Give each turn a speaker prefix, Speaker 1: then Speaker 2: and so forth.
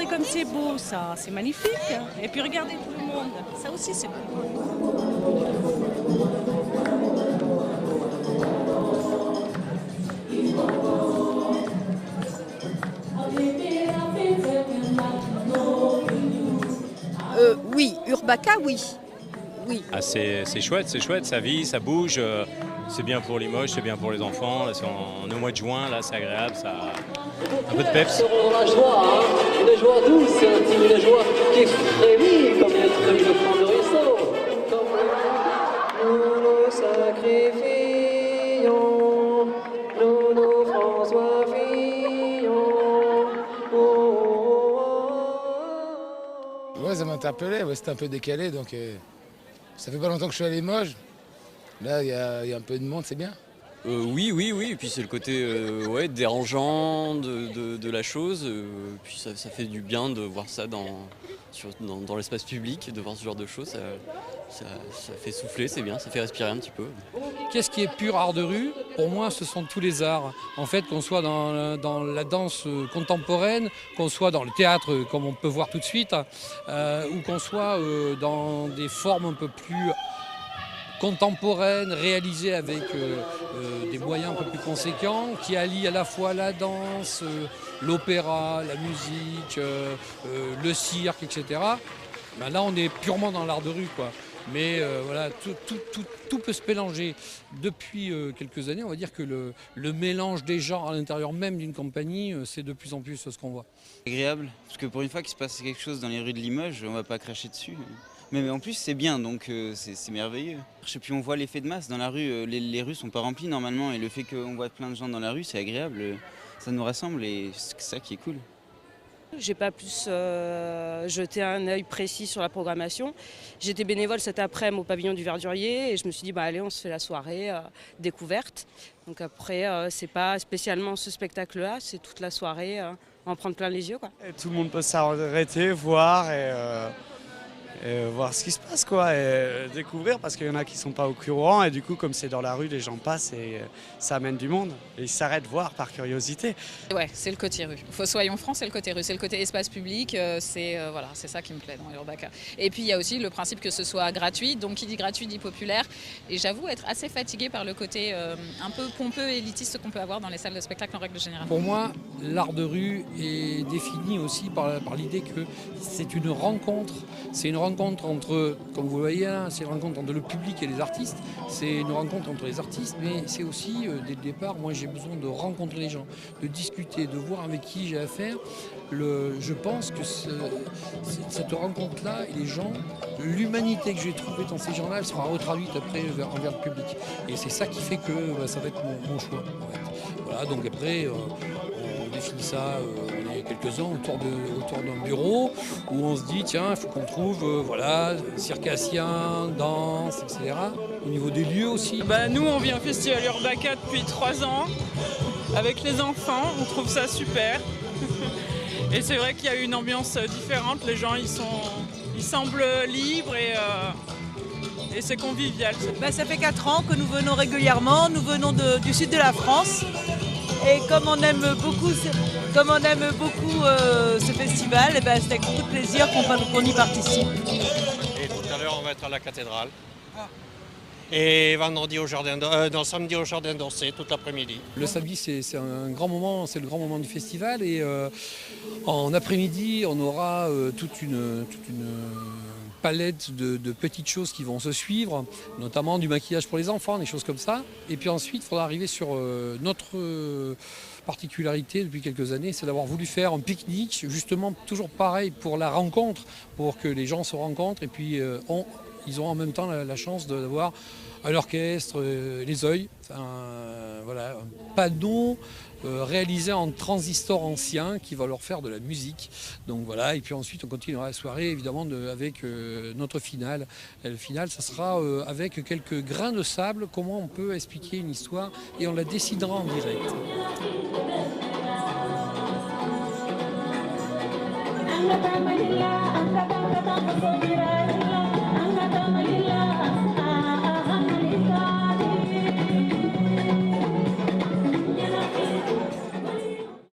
Speaker 1: comme c'est beau, ça, c'est magnifique. Et puis regardez tout le monde, ça aussi c'est beau.
Speaker 2: Oui, Urbaka, oui. Oui.
Speaker 3: Ah, c'est chouette, ça vit, ça bouge. C'est bien pour Limoges, c'est bien pour les enfants. Là, on est au mois de juin, là, c'est agréable, ça un peu de peps.
Speaker 4: Dans la joie, hein, une joie douce, une joie qui frémit comme les feuilles de fond de ruisseau. Comme nous nous sacrifions, nous nous François Fillon.
Speaker 5: Ouais, ça m'interpellait, ouais, c'était un peu décalé, donc ça fait pas longtemps que je suis à Limoges. Là, il y a un peu de monde, c'est bien.
Speaker 6: Oui, et puis c'est le côté dérangeant de la chose. Puis ça fait du bien de voir ça dans l'espace public, de voir ce genre de choses. Ça fait souffler, c'est bien, ça fait respirer un petit peu.
Speaker 7: Qu'est-ce qui est pur art de rue? Pour moi, ce sont tous les arts. En fait, qu'on soit dans la danse contemporaine, qu'on soit dans le théâtre, comme on peut voir tout de suite, ou qu'on soit dans des formes un peu plus contemporaine, réalisée avec des moyens un peu plus conséquents, qui allient à la fois la danse, l'opéra, la musique, le cirque, etc. Ben là, on est purement dans l'art de rue, quoi. Mais voilà, tout peut se mélanger. Depuis quelques années, on va dire que le mélange des genres à l'intérieur même d'une compagnie, c'est de plus en plus ce qu'on voit.
Speaker 8: Agréable, parce que pour une fois qu'il se passe quelque chose dans les rues de Limoges, on va pas cracher dessus. Mais en plus c'est bien, donc c'est merveilleux. Et puis on voit l'effet de masse dans la rue, les rues sont pas remplies normalement, et le fait qu'on voit plein de gens dans la rue, c'est agréable, ça nous rassemble et c'est ça qui est cool.
Speaker 1: J'ai pas plus jeté un œil précis sur la programmation. J'étais bénévole cet après-midi au pavillon du Verdurier et je me suis dit allez, on se fait la soirée découverte. Donc après c'est pas spécialement ce spectacle-là, c'est toute la soirée en prendre plein les yeux, quoi.
Speaker 9: Et tout le monde peut s'arrêter, voir et voir ce qui se passe, quoi, et découvrir, parce qu'il y en a qui sont pas au courant et du coup comme c'est dans la rue, les gens passent et ça amène du monde et ils s'arrêtent voir par curiosité.
Speaker 10: Ouais, c'est le côté rue. Soyons francs, c'est le côté rue, c'est le côté espace public, c'est ça qui me plaît dans Urbaka. Et puis il y a aussi le principe que ce soit gratuit, donc qui dit gratuit dit populaire, et j'avoue être assez fatiguée par le côté un peu pompeux et élitiste qu'on peut avoir dans les salles de spectacle en règle générale.
Speaker 7: Pour moi, l'art de rue est défini aussi par l'idée que c'est une rencontre. C'est une rencontre entre, comme vous voyez là, c'est une rencontre entre le public et les artistes. C'est une rencontre entre les artistes, mais c'est aussi, dès le départ, moi j'ai besoin de rencontrer les gens, de discuter, de voir avec qui j'ai affaire. Je pense que cette rencontre-là et les gens, l'humanité que j'ai trouvée dans ces gens-là, elle sera retraduite après envers le public. Et c'est ça qui fait que ça va être mon choix. En fait. Voilà, donc après, on définit ça il y a quelques ans autour d'un bureau où on se dit tiens, il faut qu'on trouve circassien, danse, etc. Au niveau des lieux aussi.
Speaker 11: Nous, on vient au Festival Urbaka depuis 3 ans avec les enfants, on trouve ça super. Et c'est vrai qu'il y a une ambiance différente, les gens ils semblent libres et c'est convivial.
Speaker 12: Ça fait 4 ans que nous venons régulièrement, nous venons du sud de la France. Et comme on aime beaucoup ce festival, c'est avec beaucoup de plaisir qu'on y participe.
Speaker 13: Et tout à l'heure, on va être à la cathédrale. Et samedi au Jardin d'Orsay, toute l'après-midi.
Speaker 7: Le samedi, c'est un grand moment, c'est le grand moment du festival. Et en après-midi, on aura toute une palette de petites choses qui vont se suivre, notamment du maquillage pour les enfants, des choses comme ça. Et puis ensuite, il faudra arriver sur notre particularité depuis quelques années, c'est d'avoir voulu faire un pique-nique, justement toujours pareil pour la rencontre, pour que les gens se rencontrent et puis ils ont en même temps la chance d'avoir à l'orchestre les Oeils, un panneau réalisé en transistor ancien qui va leur faire de la musique. Donc voilà, et puis ensuite on continuera la soirée évidemment avec notre finale. Et le final, ça sera avec quelques grains de sable, comment on peut expliquer une histoire et on la décidera en direct.
Speaker 14: Anda